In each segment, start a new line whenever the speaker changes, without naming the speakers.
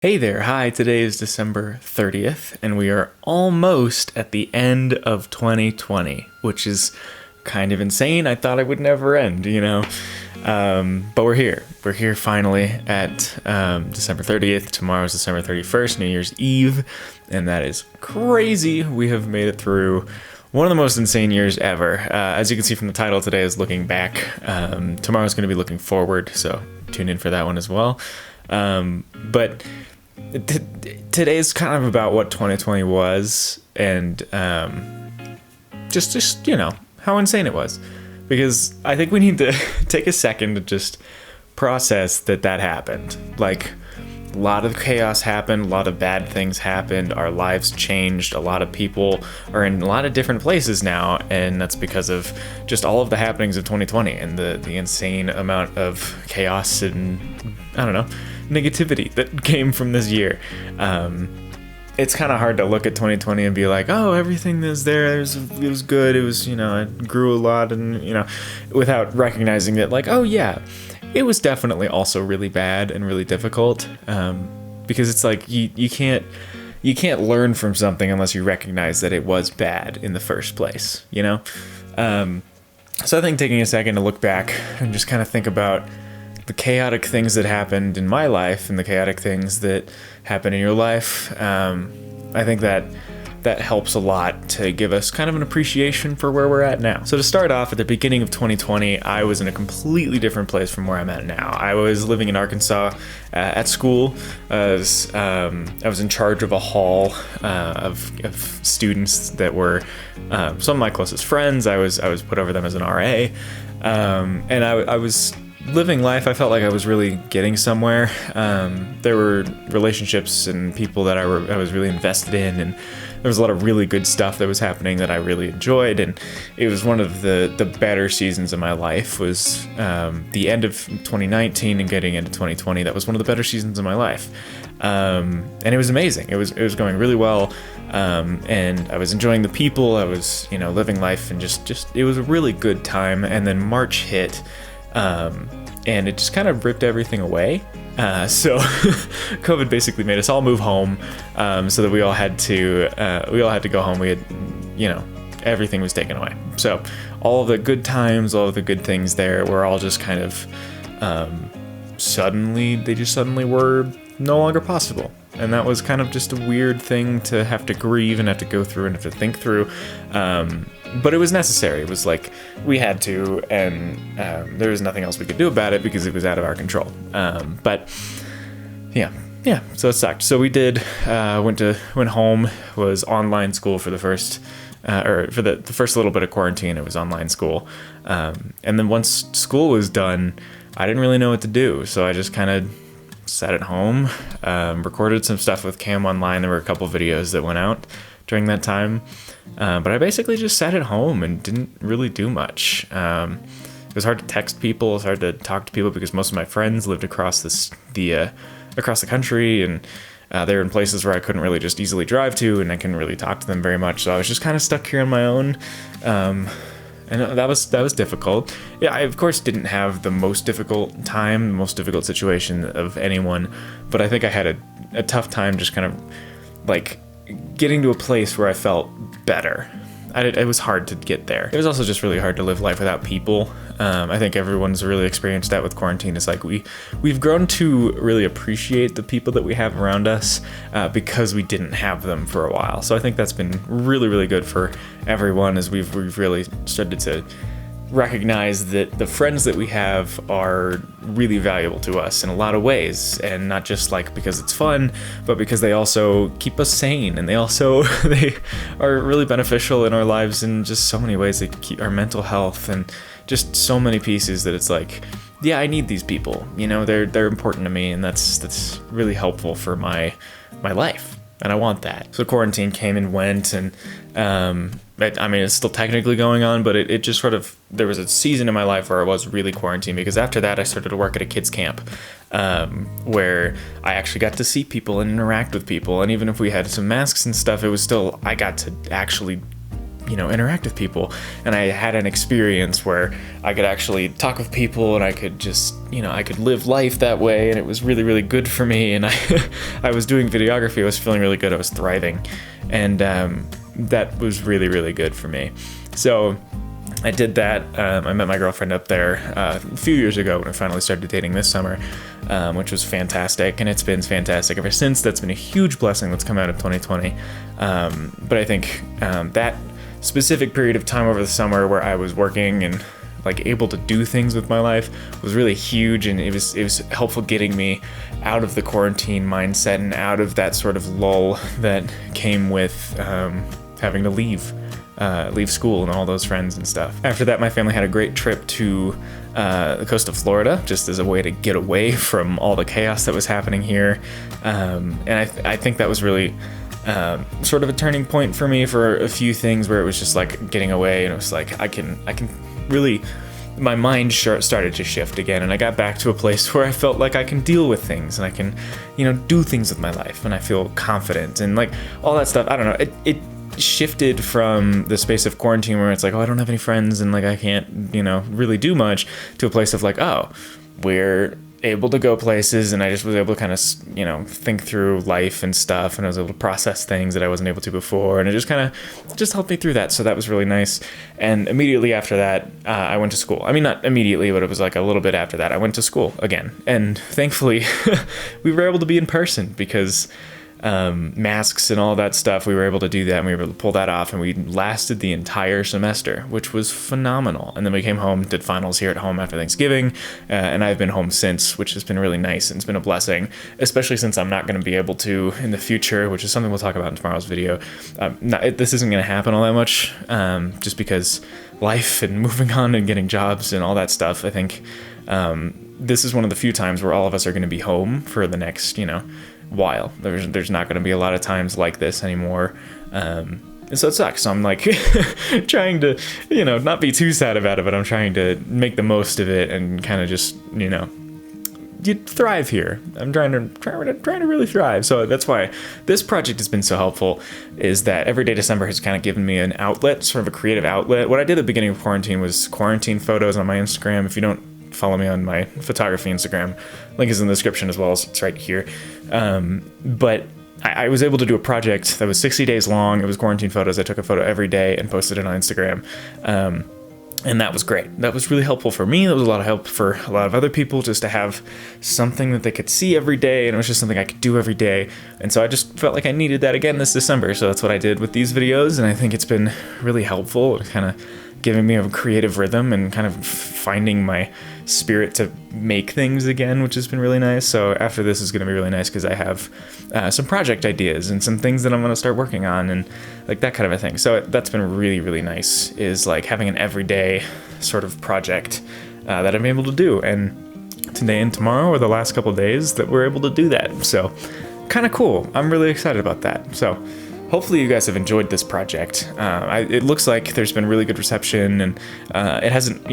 Hey there, hi, today is December 30th, and we are almost at the end of 2020, which is kind of insane. I thought it would never end. But we're here. We're here finally at December 30th. Tomorrow's December 31st, New Year's Eve, and that is crazy. We have made it through one of the most insane years ever. As you can see from the title, today is looking back. Tomorrow's going to be looking forward, so tune in for that one as well. But today's kind of about what 2020 was and just how insane it was, because I think we need to take a second to just process that happened. Like, a lot of chaos happened, a lot of bad things happened, our lives changed, a lot of people are in a lot of different places now, and that's because of just all of the happenings of 2020 and the insane amount of chaos and, I don't know, negativity that came from this year. It's kind of hard to look at 2020 and be like, oh, everything that's there, it was good, it was, it grew a lot, and, without recognizing that, like, oh yeah, it was definitely also really bad and really difficult, because it's like you can't learn from something unless you recognize that it was bad in the first place, So I think taking a second to look back and just kind of think about the chaotic things that happened in my life and the chaotic things that happen in your life, I think that helps a lot to give us kind of an appreciation for where we're at now. So to start off, at the beginning of 2020, I was in a completely different place from where I'm at now. I was living in Arkansas at school. I was in charge of a hall of students that were some of my closest friends. I was put over them as an RA, and I was living life. I felt like I was really getting somewhere. There were relationships and people that I was really invested in, and there was a lot of really good stuff that was happening that I really enjoyed, and it was one of the better seasons of my life. Was the end of 2019 and getting into 2020. That was one of the better seasons of my life, and it was amazing. It was going really well, and I was enjoying the people. I was living life, and just it was a really good time. And then March hit, and it just kind of ripped everything away. So COVID basically made us all move home, so that we all had to go home. We had, everything was taken away. So all of the good times, all of the good things there were all just kind of, suddenly were no longer possible. And that was kind of just a weird thing to have to grieve and have to go through and have to think through. But it was necessary. It was like we had to, and there was nothing else we could do about it because it was out of our control. But yeah. So it sucked. So we did went home. Was online school for the first for the first little bit of quarantine. It was online school, and then once school was done, I didn't really know what to do. So I just kind of sat at home, recorded some stuff with Cam Online. There were a couple videos that went out during that time, but I basically just sat at home and didn't really do much. It was hard to text people. It was hard to talk to people because most of my friends lived across the country, and they were in places where I couldn't really just easily drive to, and I couldn't really talk to them very much. So I was just kind of stuck here on my own. And that was difficult. Yeah, I of course didn't have the most difficult time, the most difficult situation of anyone, but I think I had a tough time just kind of like getting to a place where I felt better. It was hard to get there. It was also just really hard to live life without people. I think everyone's really experienced that with quarantine. It's like we've grown to really appreciate the people that we have around us because we didn't have them for a while. So I think that's been really, really good for everyone, as we've really started to recognize that the friends that we have are really valuable to us in a lot of ways, and not just like because it's fun, but because they also keep us sane, and they are really beneficial in our lives in just so many ways. They keep our mental health and just so many pieces that it's like, yeah, I need these people. They're important to me, and that's really helpful for my life, and I want that. So quarantine came and went, and it's still technically going on, but it just sort of, there was a season in my life where I was really quarantined, because after that I started to work at a kids camp, where I actually got to see people and interact with people. And even if we had some masks and stuff, it was still, I got to actually, interact with people. And I had an experience where I could actually talk with people, and I could just, I could live life that way, and it was really, really good for me. And I was doing videography. I was feeling really good. I was thriving. And that was really, really good for me. So I did that. I met my girlfriend up there a few years ago when I finally started dating this summer, which was fantastic, and it's been fantastic ever since. That's been a huge blessing that's come out of 2020. But I think that specific period of time over the summer where I was working and like able to do things with my life was really huge, and it was helpful getting me out of the quarantine mindset and out of that sort of lull that came with having to leave school and all those friends and stuff. After that, my family had a great trip to the coast of Florida, just as a way to get away from all the chaos that was happening here. And I think that was really sort of a turning point for me for a few things, where it was just like getting away, and it was like I can really, my mind started to shift again, and I got back to a place where I felt like I can deal with things, and I can do things with my life, and I feel confident and like all that stuff. I don't know, it shifted from the space of quarantine where it's like, oh, I don't have any friends and like I can't really do much, to a place of like, oh, we're able to go places, and I just was able to kind of think through life and stuff, and I was able to process things that I wasn't able to before, and it just kind of helped me through that. So that was really nice. And immediately after that, I went to school. I mean, not immediately, but it was like a little bit after that I went to school again, and thankfully we were able to be in person, because masks and all that stuff, we were able to do that, and we were able to pull that off, and we lasted the entire semester, which was phenomenal. And then we came home, did finals here at home after Thanksgiving, and I've been home since, which has been really nice, and it's been a blessing, especially since I'm not going to be able to in the future, which is something we'll talk about in tomorrow's video. This isn't going to happen all that much, just because life and moving on and getting jobs and all that stuff. I think this is one of the few times where all of us are going to be home for the next while. There's not going to be a lot of times like this anymore, and so it sucks. So I'm like trying to not be too sad about it, but I'm trying to make the most of it and kind of just you thrive here. I'm trying to really thrive. So that's why this project has been so helpful, is that Everyday December has kind of given me an outlet, sort of a creative outlet. What I did at the beginning of quarantine was quarantine photos on my Instagram. If you don't follow me on my photography Instagram, link is in the description as well as it's right here. But I was able to do a project that was 60 days long. It was quarantine photos. I took a photo every day and posted it on Instagram. And that was great. That was really helpful for me. That was a lot of help for a lot of other people, just to have something that they could see every day, and it was just something I could do every day. And so I just felt like I needed that again this December. So that's what I did with these videos, and I think it's been really helpful, kind of giving me a creative rhythm and kind of finding my spirit to make things again, which has been really nice. So after this is going to be really nice, because I have some project ideas and some things that I'm going to start working on, and like that kind of a thing. So that's been really, really nice, is like having an everyday sort of project that I'm able to do. And today and tomorrow are the last couple of days that we're able to do that. So kind of cool. I'm really excited about that. So hopefully you guys have enjoyed this project. It looks like there's been really good reception, and it hasn't,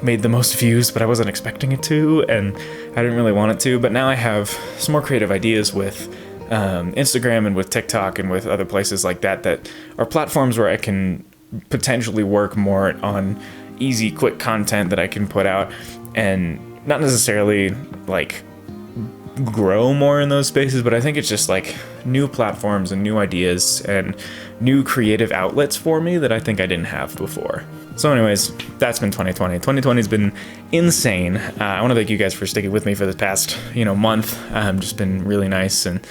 made the most views, but I wasn't expecting it to, and I didn't really want it to. But now I have some more creative ideas with Instagram and with TikTok and with other places like that are platforms where I can potentially work more on easy, quick content that I can put out, and not necessarily like grow more in those spaces, but I think it's just like new platforms and new ideas and new creative outlets for me that I think I didn't have before. So anyways, that's been 2020. 2020 has been insane. I want to thank you guys for sticking with me for the past, month. Just been really nice, and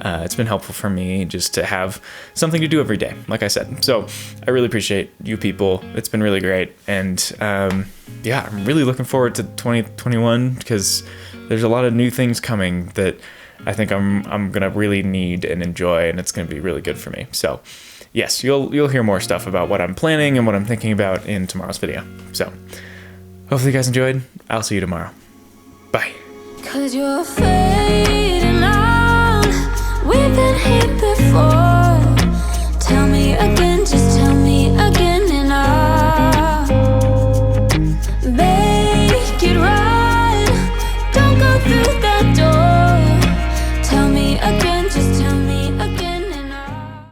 it's been helpful for me just to have something to do every day, like I said. So I really appreciate you people. It's been really great. And I'm really looking forward to 2021, because there's a lot of new things coming that I think I'm gonna really need and enjoy, and it's gonna be really good for me. So yes, you'll hear more stuff about what I'm planning and what I'm thinking about in tomorrow's video. So hopefully you guys enjoyed. I'll see you tomorrow. Bye. 'Cause you're fading out. We've been here before.